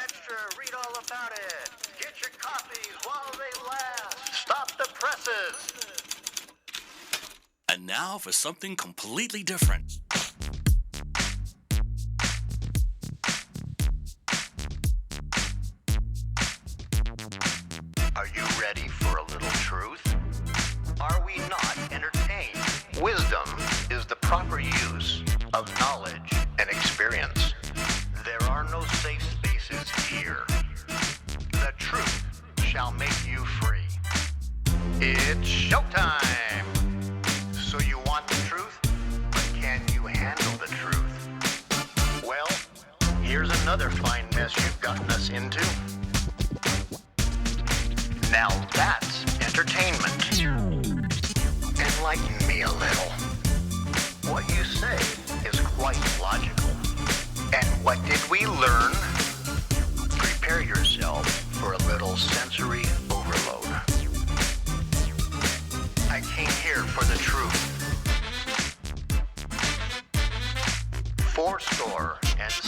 extra, read all about it. Get your copies while they last. Stop the presses. And now for something completely different. Are you ready for a little truth? Are we not entertained? Wisdom is the proper use of knowledge and experience. There are no safe spaces here. The truth shall make you free. It's showtime! So you want the truth, but can you handle the truth? Well, here's another fine mess you've gotten us into. Now that's entertainment. Enlighten me a little. What you say is quite logical. And what did we learn? Prepare yourself for a little sensory overload. I came here for the truth.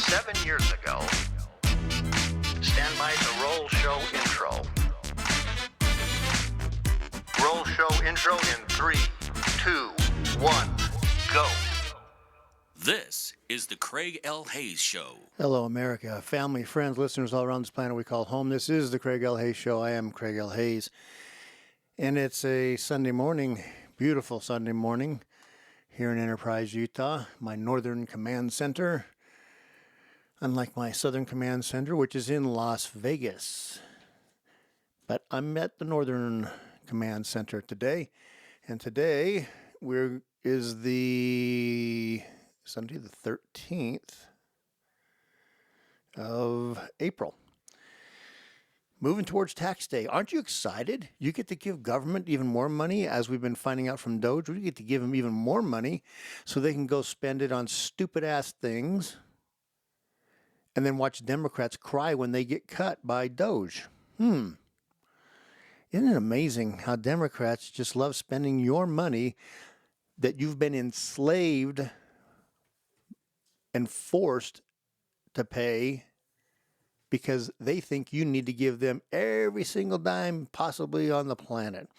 7 years ago. Stand by the roll show intro. Roll show intro in 3, 2, 1, go. This is the Craig L. Hayes Show. Hello, America. Family, friends, listeners all around this planet we call home. This is the Craig L. Hayes Show. I am Craig L. Hayes. And it's a Sunday morning, beautiful Sunday morning here in Enterprise, Utah, my Northern Command Center. Unlike my Southern Command Center, which is in Las Vegas. But I'm at the Northern Command Center today. And today is the Sunday the 13th of April. Moving towards tax day. Aren't you excited? You get to give government even more money, as we've been finding out from Doge. We get to give them even more money so they can go spend it on stupid-ass things and then watch Democrats cry when they get cut by Doge. Isn't it amazing how Democrats just love spending your money that you've been enslaved and forced to pay because they think you need to give them every single dime possibly on the planet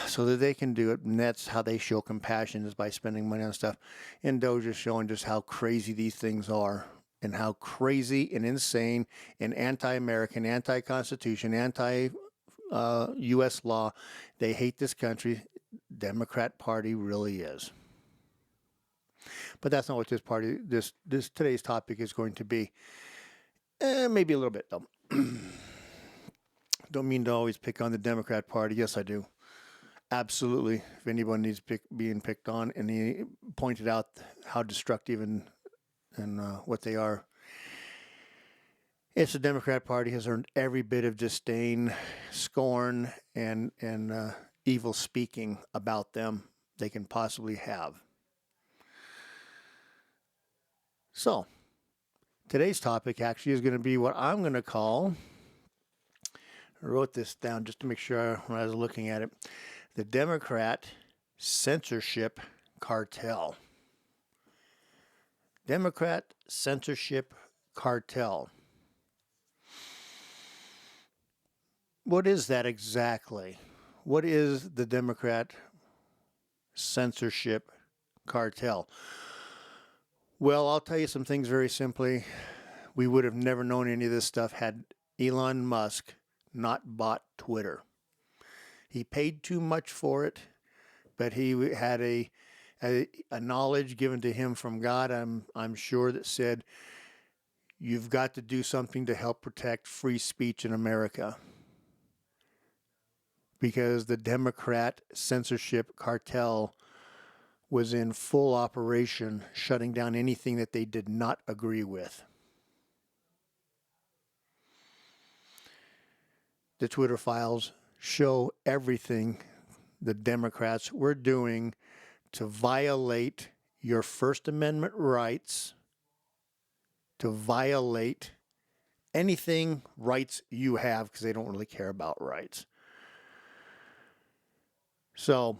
so that they can do it. And that's how they show compassion, is by spending money on stuff. And Doge is showing just how crazy these things are, and how crazy and insane and anti-American, anti-Constitution, anti-U.S. law, they hate this country. Democrat Party really is. But that's not what this today's topic is going to be. Maybe a little bit, though. Don't mean to always pick on the Democrat Party. Yes, I do. Absolutely. If anyone needs being picked on, and he pointed out how destructive and what they are, it's the Democrat Party has earned every bit of disdain, scorn, and evil speaking about them they can possibly have. So, today's topic actually is going to be what I'm going to call, I wrote this down just to make sure when I was looking at it, the Democrat Censorship Cartel. Democrat Censorship Cartel. What is that exactly? What is the Democrat Censorship Cartel? Well, I'll tell you some things very simply. We would have never known any of this stuff had Elon Musk not bought Twitter. He paid too much for it, but he had a knowledge given to him from God, I'm sure, that said, you've got to do something to help protect free speech in America. Because the Democrat Censorship Cartel was in full operation, shutting down anything that they did not agree with. The Twitter files show everything the Democrats were doing to violate your First Amendment rights, to violate anything rights you have, because they don't really care about rights. So,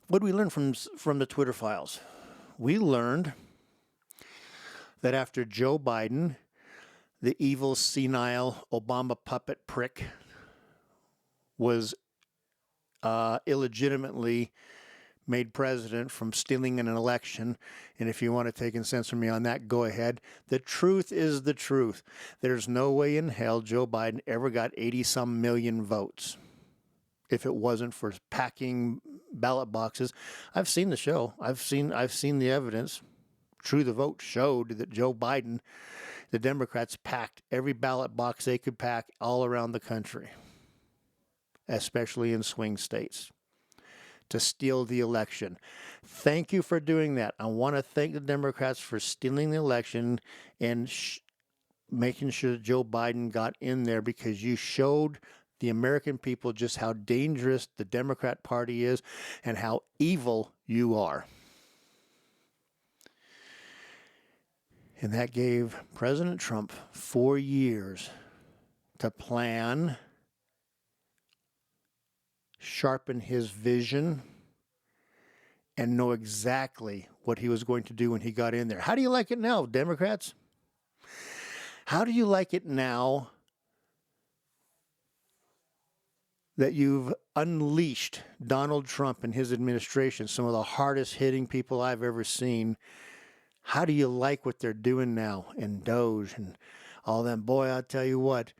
what do we learn from the Twitter files? we learned that after Joe Biden, the evil, senile Obama puppet prick, was illegitimately made president from stealing an election. And if you want to take and censor me on that, go ahead. The truth is the truth. There's no way in hell Joe Biden ever got 80-some million votes if it wasn't for packing ballot boxes. I've seen the show. I've seen the evidence. True the Vote showed that Joe Biden, the Democrats, packed every ballot box they could pack all around the country, especially in swing states, to steal the election. Thank you for doing that. I want to thank the Democrats for stealing the election and making sure that Joe Biden got in there, because you showed the American people just how dangerous the Democrat Party is and how evil you are. And that gave President Trump 4 years to plan, sharpen his vision, and know exactly what he was going to do when he got in there. How do you like it now, Democrats? How do you like it now that you've unleashed Donald Trump and his administration, some of the hardest hitting people I've ever seen? How do you like what they're doing now in Doge and all them? Boy, I'll tell you what,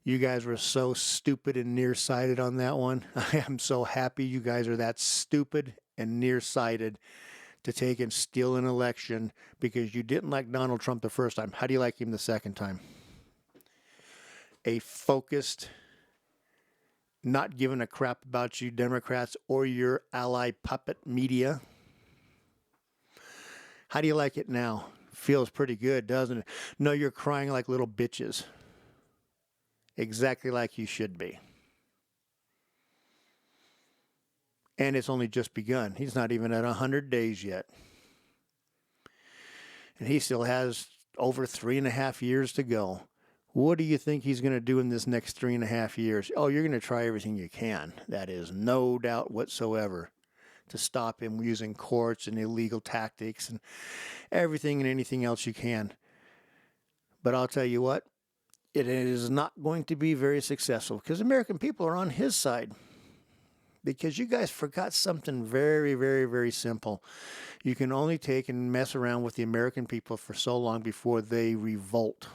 you guys were so stupid and nearsighted on that one. I am so happy you guys are that stupid and nearsighted to take and steal an election because you didn't like Donald Trump the first time. How do you like him the second time? A focused, not giving a crap about you Democrats or your ally puppet media. How do you like it now? Feels pretty good, doesn't it? No, you're crying like little bitches. Exactly like you should be. And it's only just begun. He's not even at 100 days yet. And he still has over 3.5 years to go. What do you think he's going to do in this next 3.5 years? Oh, you're going to try everything you can. That is no doubt whatsoever, to stop him using courts and illegal tactics and everything and anything else you can. But I'll tell you what, it is not going to be very successful because American people are on his side. Because you guys forgot something very, very, very simple. You can only take and mess around with the American people for so long before they revolt.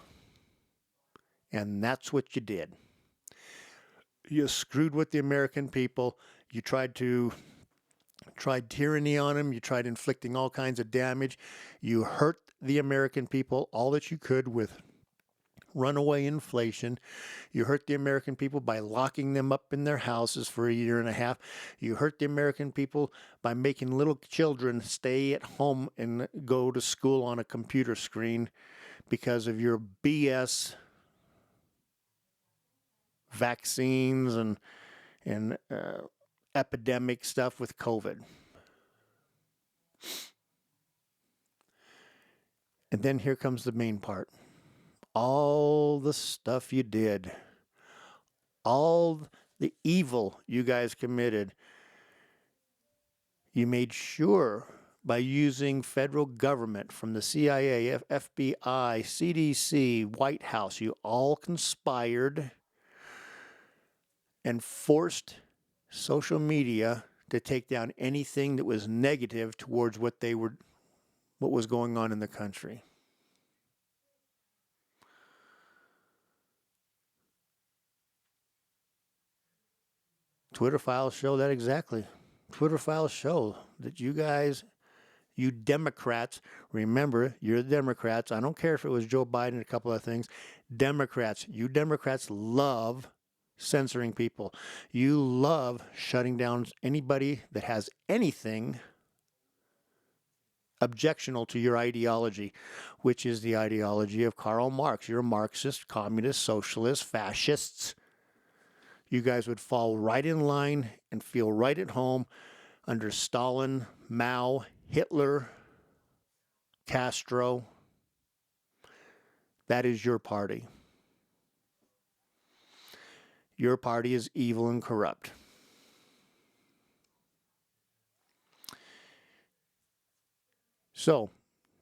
And that's what you did. You screwed with the American people. You tried tyranny on them. You tried inflicting all kinds of damage. You hurt the American people all that you could with runaway inflation. You hurt the American people by locking them up in their houses for 1.5 years. You hurt the American people by making little children stay at home and go to school on a computer screen because of your BS vaccines and epidemic stuff with COVID. And then here comes the main part. All the stuff you did, all the evil you guys committed, you made sure by using federal government from the CIA, FBI, CDC, White House, you all conspired and forced social media to take down anything that was negative towards what was going on in the country. Twitter files show that exactly. Twitter files show that you guys, you Democrats, remember, you're the Democrats. I don't care if it was Joe Biden and a couple of things. Democrats, you Democrats love censoring people. You love shutting down anybody that has anything objectionable to your ideology, which is the ideology of Karl Marx. You're Marxist, communist, socialist, fascists. You guys would fall right in line and feel right at home under Stalin, Mao, Hitler, Castro. That is your party. Your party is evil and corrupt. So,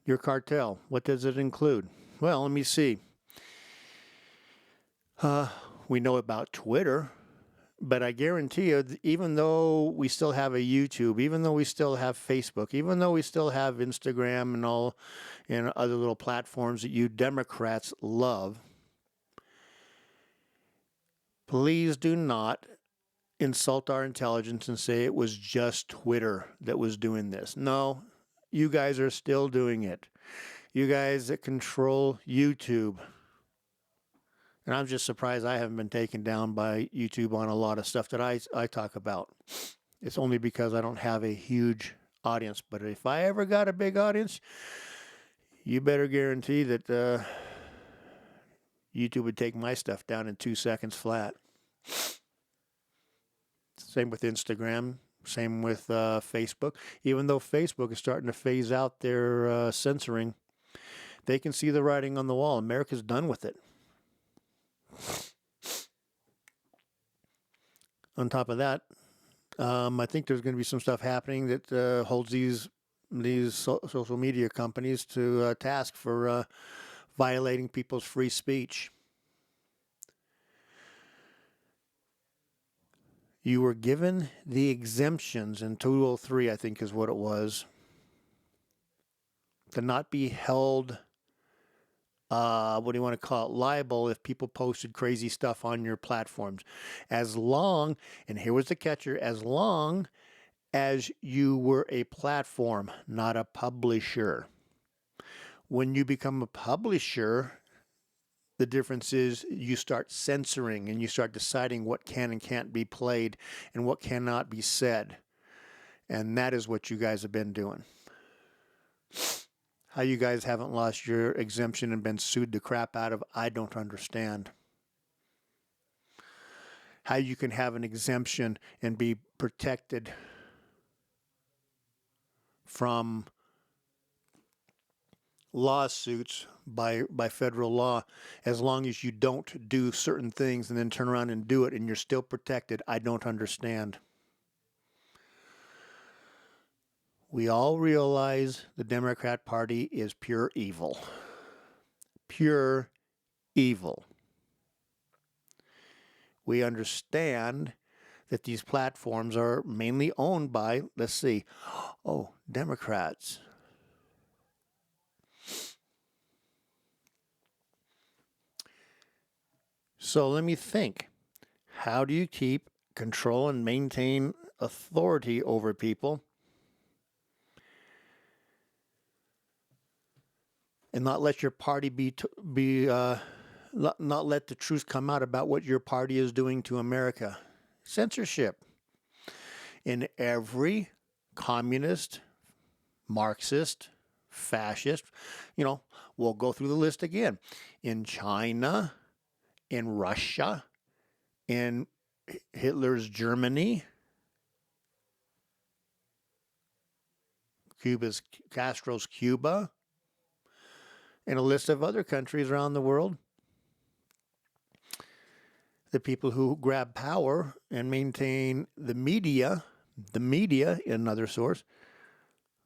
your cartel, what does it include? Well, let me see. We know about Twitter, but I guarantee you, even though we still have a YouTube, even though we still have Facebook, even though we still have Instagram and all and other little platforms that you Democrats love, please do not insult our intelligence and say it was just Twitter that was doing this. No, you guys are still doing it. You guys that control YouTube. And I'm just surprised I haven't been taken down by YouTube on a lot of stuff that I talk about. It's only because I don't have a huge audience. But if I ever got a big audience, you better guarantee that YouTube would take my stuff down in 2 seconds flat. Same with Instagram. Same with Facebook. Even though Facebook is starting to phase out their censoring, they can see the writing on the wall. America's done with it. On top of that, I think there's going to be some stuff happening that holds these social media companies to task for violating people's free speech. You were given the exemptions in 203, I think is what it was, to not be held, what do you want to call it, liable if people posted crazy stuff on your platforms. As long, and here was the catcher, as long as you were a platform, not a publisher. When you become a publisher, the difference is you start censoring and you start deciding what can and can't be played and what cannot be said. And that is what you guys have been doing. How you guys haven't lost your exemption and been sued the crap out of, I don't understand. How you can have an exemption and be protected from lawsuits by federal law as long as you don't do certain things and then turn around and do it and you're still protected. I don't understand. We all realize the Democrat Party is pure evil. Pure evil. We understand that these platforms are mainly owned by, let's see, Democrats. So let me think. How do you keep control and maintain authority over people and not let your party not let the truth come out about what your party is doing to America? Censorship. In every communist, Marxist, fascist, we'll go through the list again. In China, in Russia, in Hitler's Germany, Castro's Cuba, and a list of other countries around the world. The people who grab power and maintain the media, another source,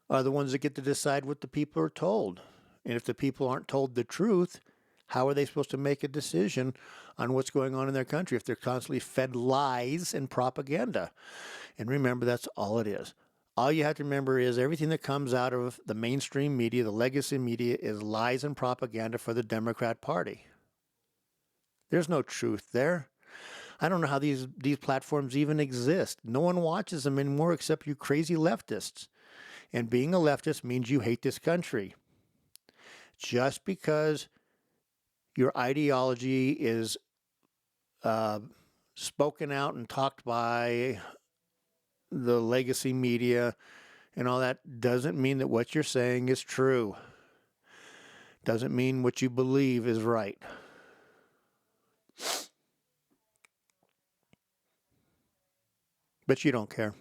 are the ones that get to decide what the people are told. And if the people aren't told the truth, how are they supposed to make a decision on what's going on in their country if they're constantly fed lies and propaganda? And remember, that's all it is. All you have to remember is everything that comes out of the mainstream media, the legacy media, is lies and propaganda for the Democrat Party. There's no truth there. I don't know how these platforms even exist. No one watches them anymore except you crazy leftists. And being a leftist means you hate this country. Just because your ideology is spoken out and talked by the legacy media and all that doesn't mean that what you're saying is true. Doesn't mean what you believe is right. But you don't care.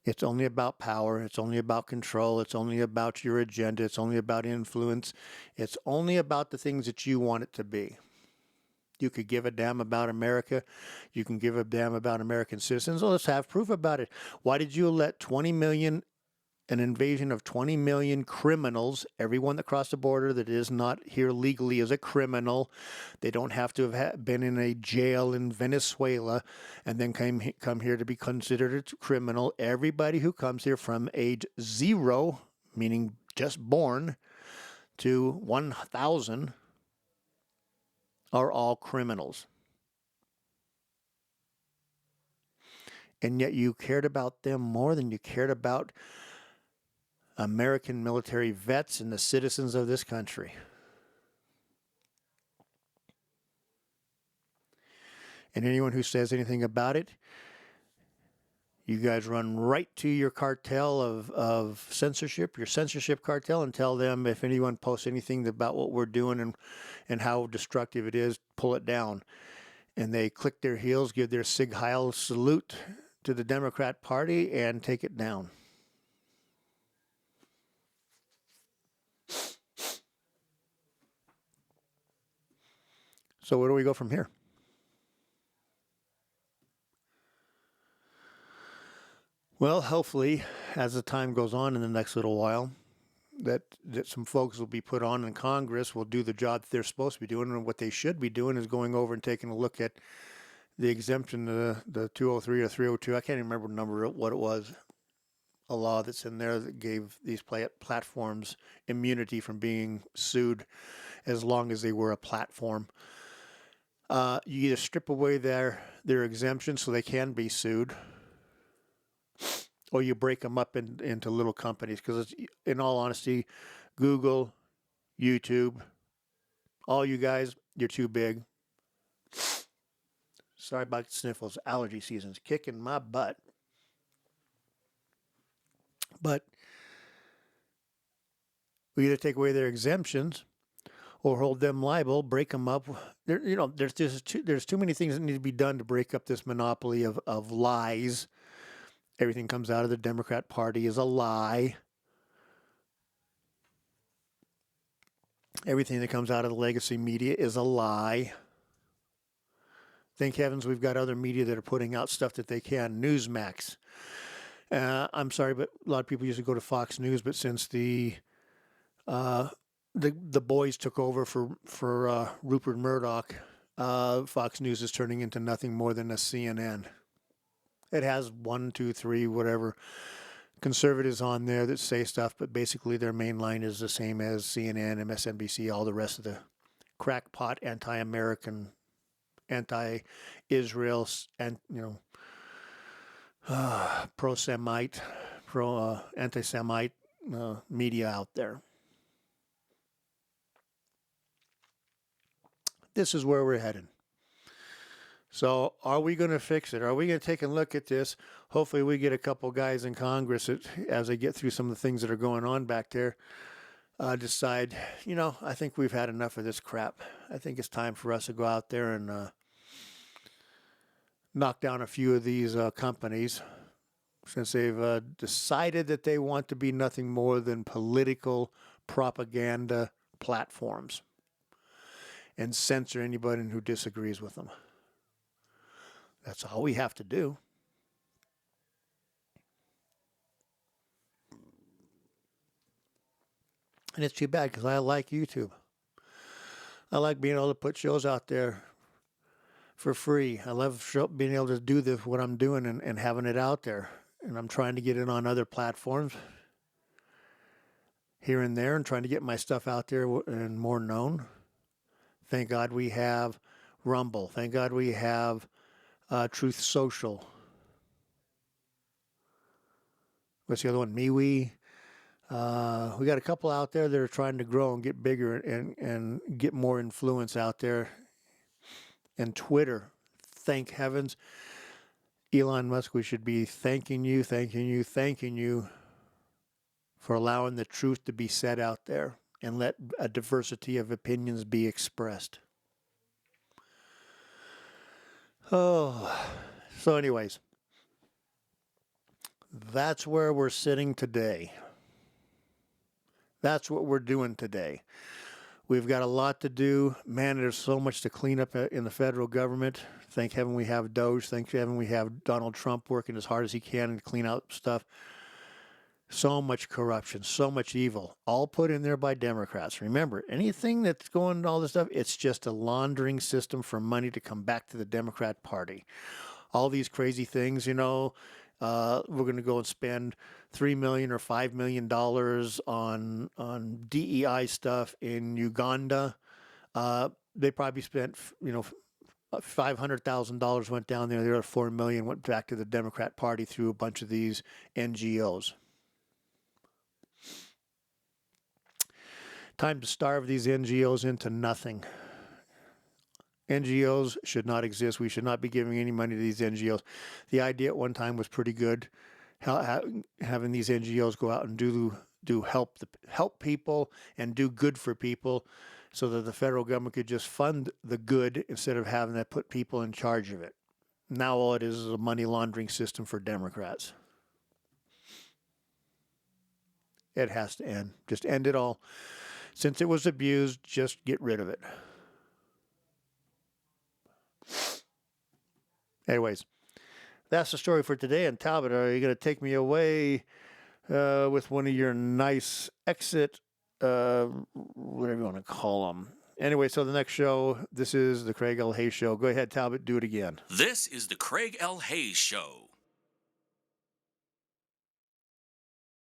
It's only about power. It's only about control. It's only about your agenda. It's only about influence. It's only about the things that you want it to be. You could give a damn about America. You can give a damn about American citizens. Well, let's have proof about it. Why did you let 20 million an invasion of 20 million criminals. Everyone that crossed the border that is not here legally is a criminal. They don't have to have been in a jail in Venezuela and then come here to be considered a criminal. Everybody who comes here from age 0, meaning just born, to 1,000 are all criminals. And yet you cared about them more than you cared about American military vets and the citizens of this country. And anyone who says anything about it, you guys run right to your cartel of censorship, your censorship cartel, and tell them if anyone posts anything about what we're doing and how destructive it is, pull it down. And they click their heels, give their Sig Heil salute to the Democrat Party, and take it down. So where do we go from here? Well, hopefully, as the time goes on in the next little while, that some folks will be put on in Congress will do the job that they're supposed to be doing, and what they should be doing is going over and taking a look at the exemption, the 203 or 302. I can't even remember the number, what it was, a law that's in there that gave these platforms immunity from being sued as long as they were a platform. You either strip away their exemption so they can be sued, or you break them up into little companies. Because in all honesty, Google, YouTube, all you guys, you're too big. Sorry about the sniffles. Allergy season's kicking my butt. But we either take away their exemptions or hold them liable, break them up. There's too many things that need to be done to break up this monopoly of lies. Everything comes out of the Democrat Party is a lie. Everything that comes out of the legacy media is a lie. Thank heavens we've got other media that are putting out stuff that they can. Newsmax. I'm sorry, but a lot of people used to go to Fox News, but since the boys took over for Rupert Murdoch, Fox News is turning into nothing more than a CNN. It has 1, 2, 3, whatever conservatives on there that say stuff, but basically their main line is the same as CNN, MSNBC, all the rest of the crackpot, anti-American, anti-Israel, and pro-Semite, anti-Semite media out there. This is where we're headed. So are we going to fix it? Are we going to take a look at this? Hopefully we get a couple guys in Congress that, as they get through some of the things that are going on back there, decide, I think we've had enough of this crap. I think it's time for us to go out there and knock down a few of these companies, since they've decided that they want to be nothing more than political propaganda platforms and censor anybody who disagrees with them. That's all we have to do. And it's too bad because I like YouTube. I like being able to put shows out there for free. I love being able to do what I'm doing and having it out there. And I'm trying to get it on other platforms here and there and trying to get my stuff out there and more known. Thank God we have Rumble. Thank God we have Truth Social. What's the other one? MeWe. We got a couple out there that are trying to grow and get bigger and get more influence out there. And Twitter, thank heavens. Elon Musk, we should be thanking you for allowing the truth to be said out there and let a diversity of opinions be expressed. Oh, so anyways, that's where we're sitting today. That's what we're doing today. We've got a lot to do. Man, there's so much to clean up in the federal government. Thank heaven we have Doge. Thank heaven we have Donald Trump working as hard as he can to clean out stuff. So much corruption, so much evil, all put in there by Democrats. Remember, anything that's going into all this stuff, it's just a laundering system for money to come back to the Democrat Party. All these crazy things, we're going to go and spend $3 million or $5 million on DEI stuff in Uganda. They probably spent, $500,000 went down there. The other $4 million went back to the Democrat Party through a bunch of these NGOs. Time to starve these NGOs into nothing. NGOs should not exist. We should not be giving any money to these NGOs. The idea at one time was pretty good, having these NGOs go out and do help people and do good for people, so that the federal government could just fund the good instead of having to put people in charge of it. Now all it is a money laundering system for Democrats. It has to end. Just end it all. Since it was abused, just get rid of it. Anyways, that's the story for today. And Talbot, are you going to take me away with one of your nice exit, whatever you want to call them? Anyway, so the next show, this is the Craig L. Hayes Show. Go ahead, Talbot, do it again. This is the Craig L. Hayes Show.